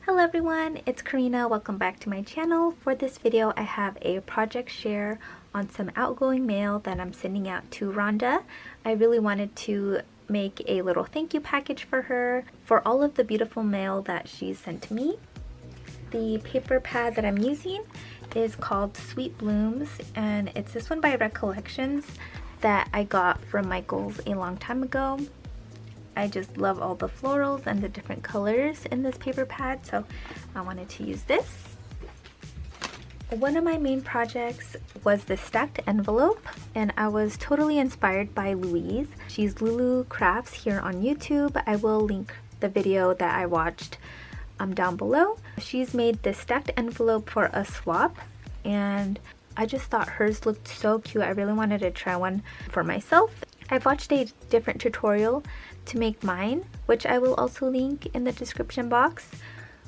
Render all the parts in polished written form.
Hello everyone, it's Karina. Welcome back to my channel. For this video, I have a project share on some outgoing mail that I'm sending out to Rhonda. I really wanted to make a little thank you package for her for all of the beautiful mail that she's sent to me. The paper pad that I'm using is called Sweet Blooms, and it's this one by Recollections that I got from Michael's a long time ago. I just love all the florals and the different colors in this paper pad, so I wanted to use this. One of my main projects was the stacked envelope, and I was totally inspired by Louise. She's Lulu Crafts here on YouTube. I will link the video that I watched down below. She's made this stacked envelope for a swap, and I just thought hers looked so cute. I really wanted to try one for myself. I've watched a different tutorial to make mine, which I will also link in the description box.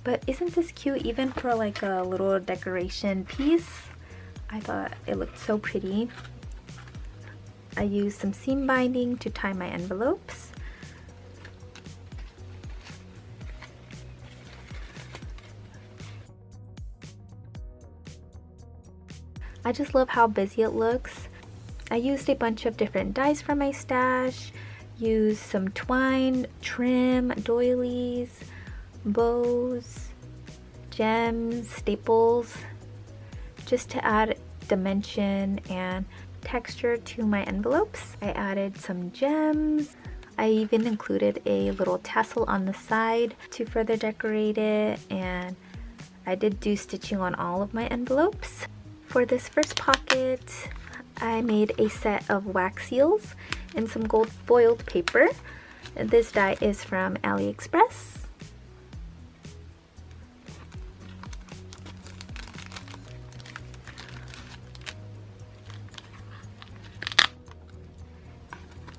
But isn't this cute even for like a little decoration piece? I thought it looked so pretty. I used some seam binding to tie my envelopes. I just love how busy it looks. I used a bunch of different dies from my stash, used some twine, trim, doilies, bows, gems, staples, just to add dimension and texture to my envelopes. I added some gems. I even included a little tassel on the side to further decorate it, and I did do stitching on all of my envelopes. For this first pocket, I made a set of wax seals and some gold foiled paper. This die is from AliExpress.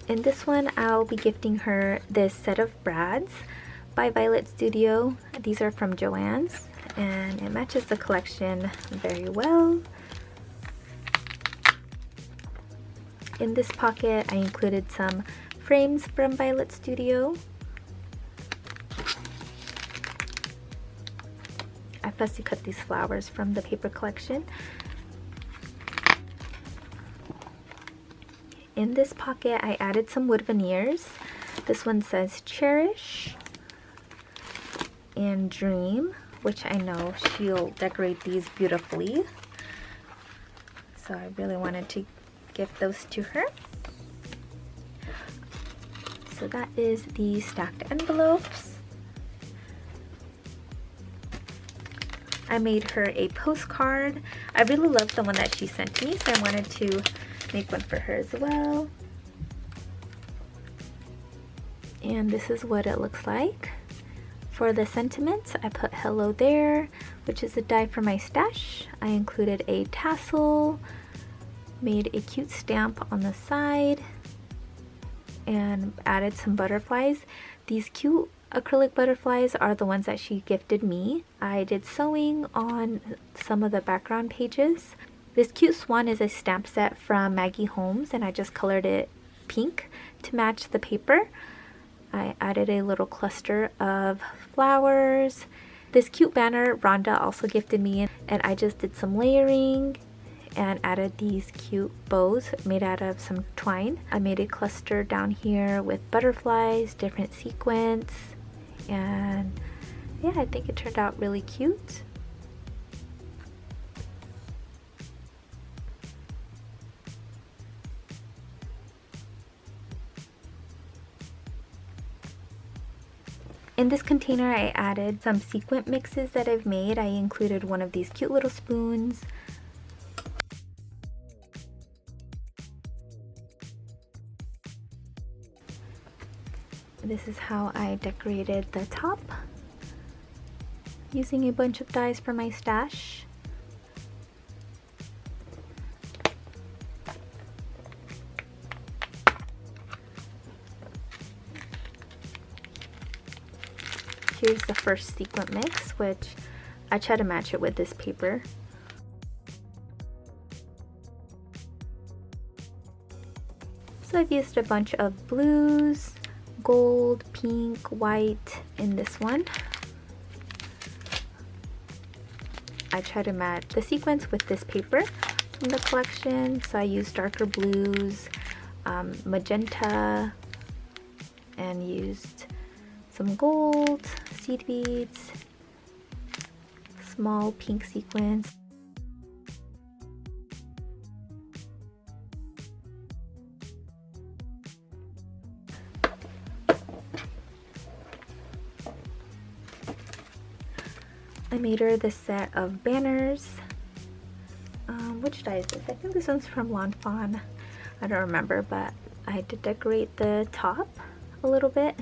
In this one, I'll be gifting her this set of brads by Violet Studio. These are from Joann's, and it matches the collection very well. In this pocket, I included some frames from Violet Studio. I fussy cut these flowers from the paper collection. In this pocket, I added some wood veneers. This one says Cherish and Dream, which I know she'll decorate these beautifully. So I really wanted to give those to her. So that is the stacked envelopes. I made her a postcard. I really loved the one that she sent me, so I wanted to make one for her as well. And this is what it looks like. For the sentiments, I put hello there, which is a die from my stash. I included a tassel, made a cute stamp on the side, and added some butterflies. These cute acrylic butterflies are the ones that she gifted me. I did sewing on some of the background pages. This cute swan is a stamp set from Maggie Holmes, and I just colored it pink to match the paper. I added a little cluster of flowers. This cute banner Rhonda also gifted me, and I just did some layering and added these cute bows made out of some twine. I made a cluster down here with butterflies, different sequins, and yeah, I think it turned out really cute. In this container, I added some sequin mixes that I've made. I included one of these cute little spoons, this is how I decorated the top using a bunch of dies from my stash. Here's the first sequin mix, which I try to match it with this paper. So I've used a bunch of blues, gold, pink, white in this one. I try to match the sequins with this paper from the collection. So I used darker blues, magenta, and used some gold, seed beads, small pink sequins. I made her this set of banners. Which die is this? I think this one's from Lawn Fawn. I don't remember, but I had to decorate the top a little bit.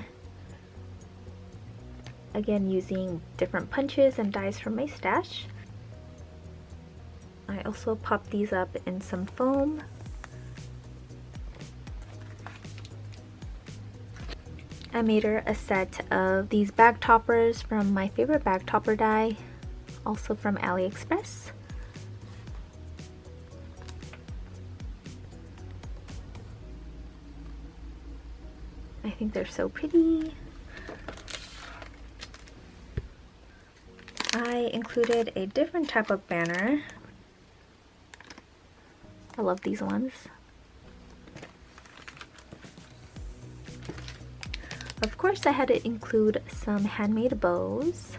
Again, using different punches and dies from my stash. I also popped these up in some foam. I made her a set of these bag toppers from my favorite bag topper die, also from AliExpress. I think they're so pretty. I included a different type of banner. I love these ones. Of course, I had to include some handmade bows.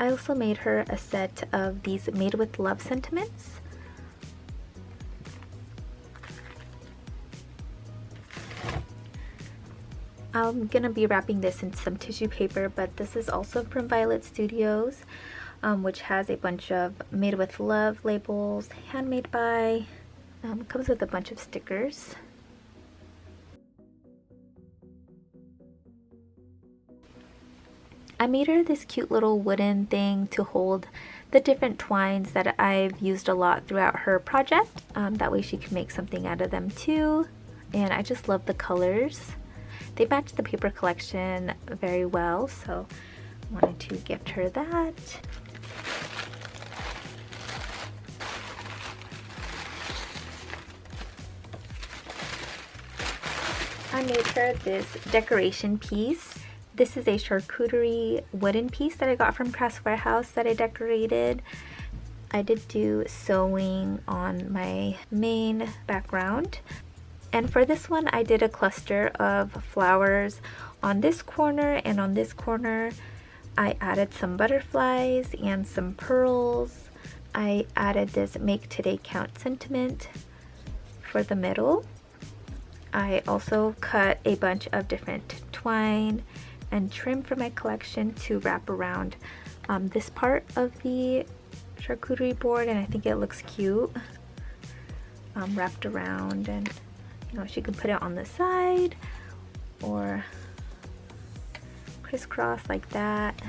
I also made her a set of these made with love sentiments. I'm gonna be wrapping this in some tissue paper, but this is also from Violet Studios, which has a bunch of made with love labels, handmade by, comes with a bunch of stickers. I made her this cute little wooden thing to hold the different twines that I've used a lot throughout her project. That way she can make something out of them too. And I just love the colors. They match the paper collection very well, so I wanted to gift her that. I made her this decoration piece. This is a charcuterie wooden piece that I got from Crafts Warehouse that I decorated. I did do sewing on my main background. And for this one, I did a cluster of flowers on this corner and on this corner. I added some butterflies and some pearls. I added this Make Today Count sentiment for the middle. I also cut a bunch of different twine and trim from my collection to wrap around this part of the charcuterie board, and I think it looks cute wrapped around, and you know, she could put it on the side or crisscross like that.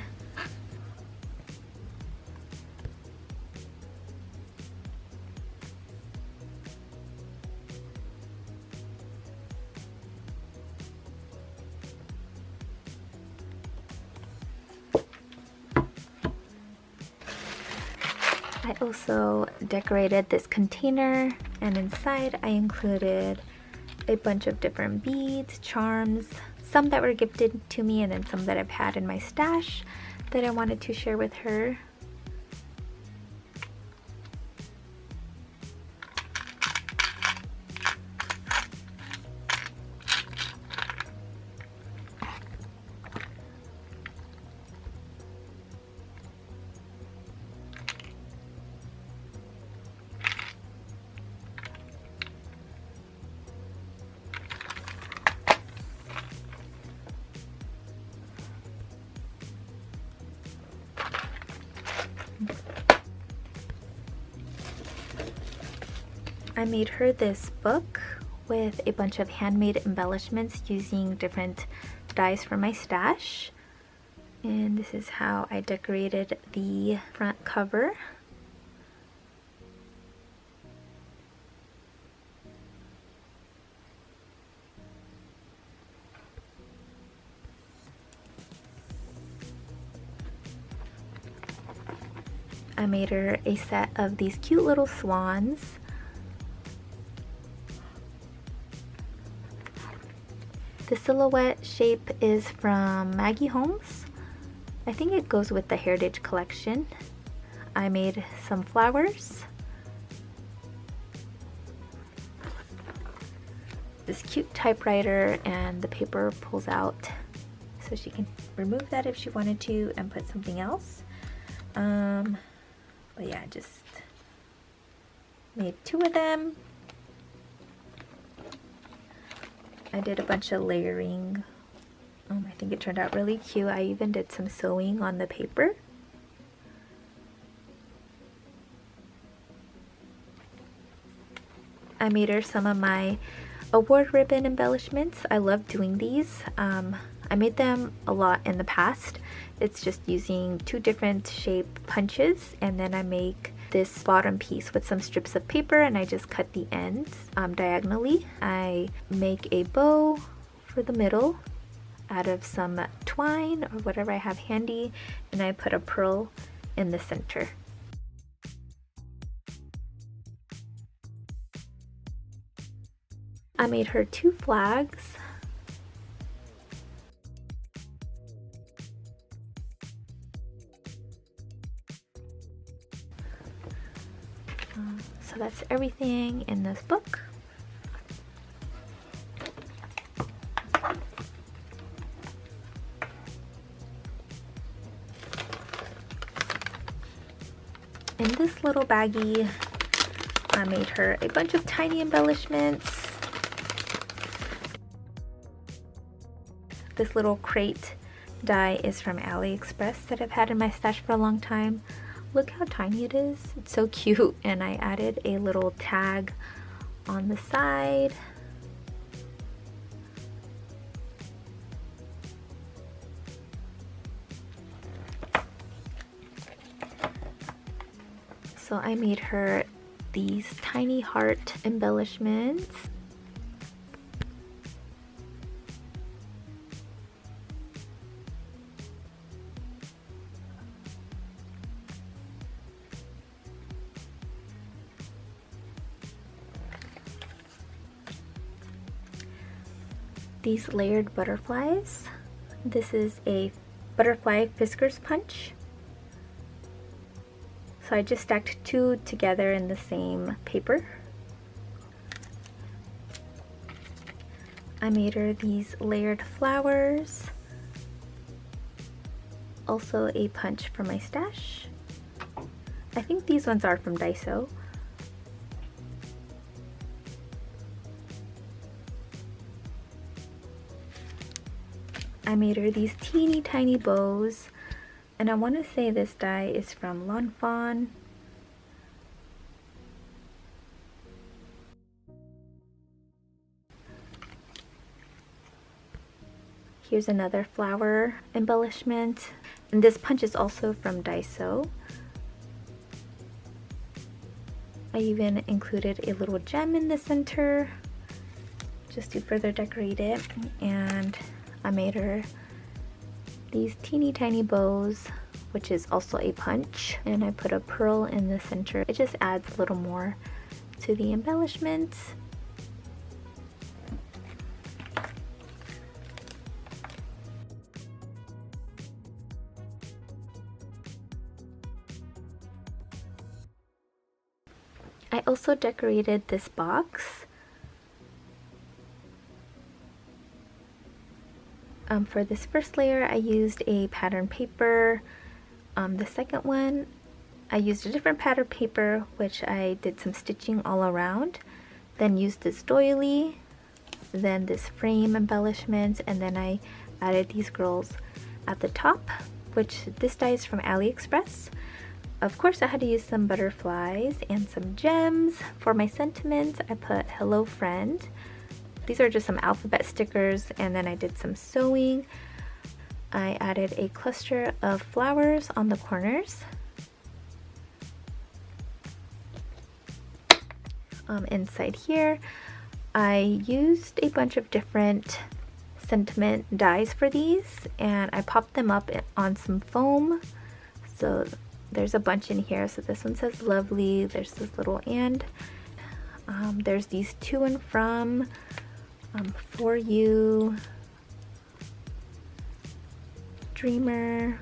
I also decorated this container, and inside I included a bunch of different beads, charms, some that were gifted to me and then some that I've had in my stash that I wanted to share with her. I made her this book with a bunch of handmade embellishments using different dies from my stash. And this is how I decorated the front cover. I made her a set of these cute little swans. The silhouette shape is from Maggie Holmes. I think it goes with the Heritage Collection. I made some flowers. This cute typewriter, and the paper pulls out so she can remove that if she wanted to and put something else. But yeah, just made 2 of them. I did a bunch of layering. I think it turned out really cute. I even did some sewing on the paper. I made her some of my award ribbon embellishments. I love doing these. I made them a lot in the past. It's just using 2 different shape punches, and then I make this bottom piece with some strips of paper, and I just cut the ends diagonally. I make a bow for the middle out of some twine or whatever I have handy, and I put a pearl in the center. I made her 2 flags. So that's everything in this book. In this little baggie, I made her a bunch of tiny embellishments. This little crate die is from AliExpress that I've had in my stash for a long time. Look how tiny it is. It's so cute. And I added a little tag on the side. So I made her these tiny heart embellishments. These layered butterflies. This is a butterfly Fiskars punch. So I just stacked 2 together in the same paper. I made her these layered flowers. Also a punch for my stash. I think these ones are from Daiso. I made her these teeny tiny bows, and I want to say this die is from Lawn Fawn. Here's another flower embellishment, and this punch is also from Daiso. I even included a little gem in the center just to further decorate it, and I made her these teeny tiny bows, which is also a punch, and I put a pearl in the center. It just adds a little more to the embellishments. I also decorated this box. For this first layer, I used a pattern paper. The second one, I used a different pattern paper, which I did some stitching all around. Then used this doily, then this frame embellishment, and then I added these girls at the top, which this die is from AliExpress. Of course, I had to use some butterflies and some gems. For my sentiments, I put hello friend. These are just some alphabet stickers, and then I did some sewing. I added a cluster of flowers on the corners. Inside here, I used a bunch of different sentiment dies for these, and I popped them up on some foam. So There's a bunch in here. So this one says lovely. There's this little and. There's these to and from, for you, dreamer.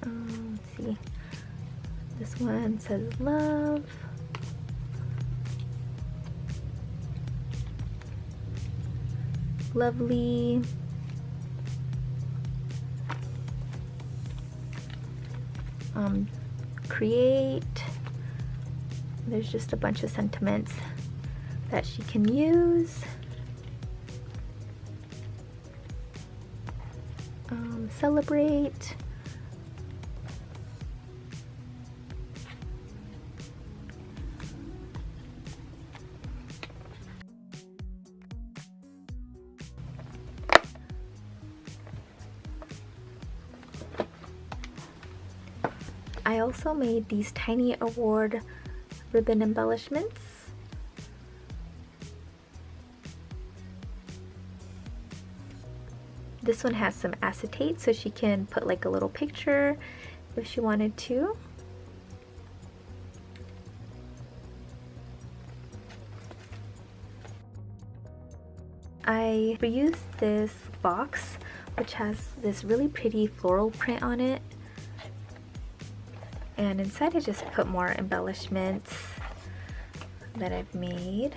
Let's see. This one says love. Lovely. Create. There's just a bunch of sentiments that she can use. Celebrate. I also made these tiny award ribbon embellishments. This one has some acetate, so she can put like a little picture if she wanted to. I reused this box, which has this really pretty floral print on it. And inside I just put more embellishments that I've made.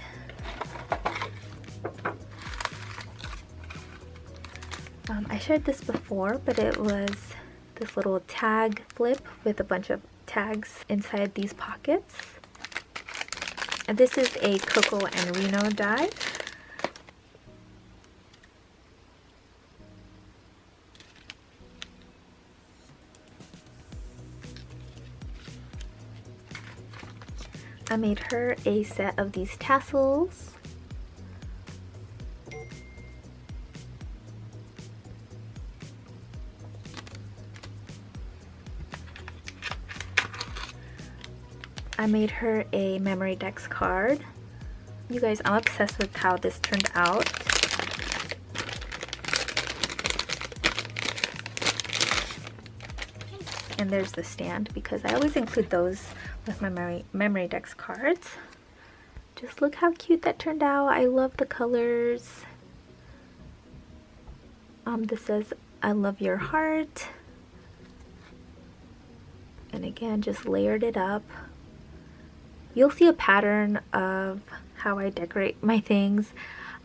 I shared this before, but it was this little tag flip with a bunch of tags inside these pockets. And this is a Cocoa and Reno die. I made her a set of these tassels. I made her a memory dex card. You guys, I'm obsessed with how this turned out. And there's the stand, because I always include those with my memory dex cards. Just look how cute that turned out. I love the colors. This says, I love your heart. And again, just layered it up. You'll see a pattern of how I decorate my things.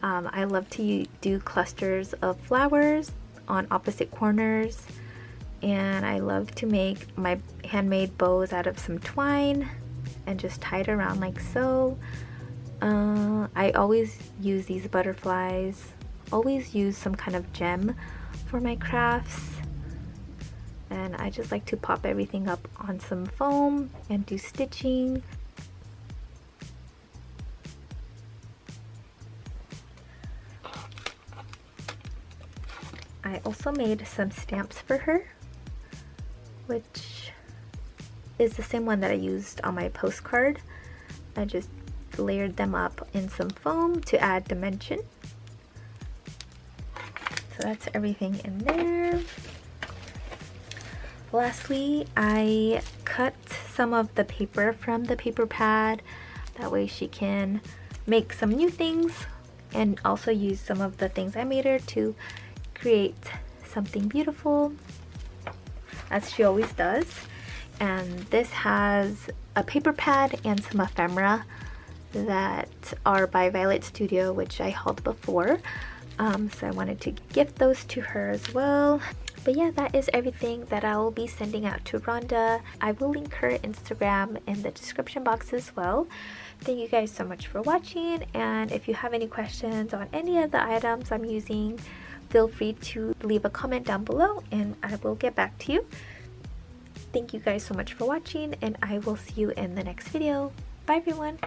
I love to do clusters of flowers on opposite corners. And I love to make my handmade bows out of some twine and just tie it around like so. I always use these butterflies, always use some kind of gem for my crafts. And I just like to pop everything up on some foam and do stitching. I also made some stamps for her, which is the same one that I used on my postcard. I just layered them up in some foam to add dimension. So that's everything in there. Lastly, I cut some of the paper from the paper pad. That way she can make some new things and also use some of the things I made her to create something beautiful, as she always does. And this has a paper pad and some ephemera that are by Violet Studio, which I hauled before. So I wanted to gift those to her as well. But yeah, that is everything that I will be sending out to Rhonda. I will link her Instagram in the description box as well. Thank you guys so much for watching, and if you have any questions on any of the items I'm using, feel free to leave a comment down below and I will get back to you. Thank you guys so much for watching, and I will see you in the next video. Bye everyone!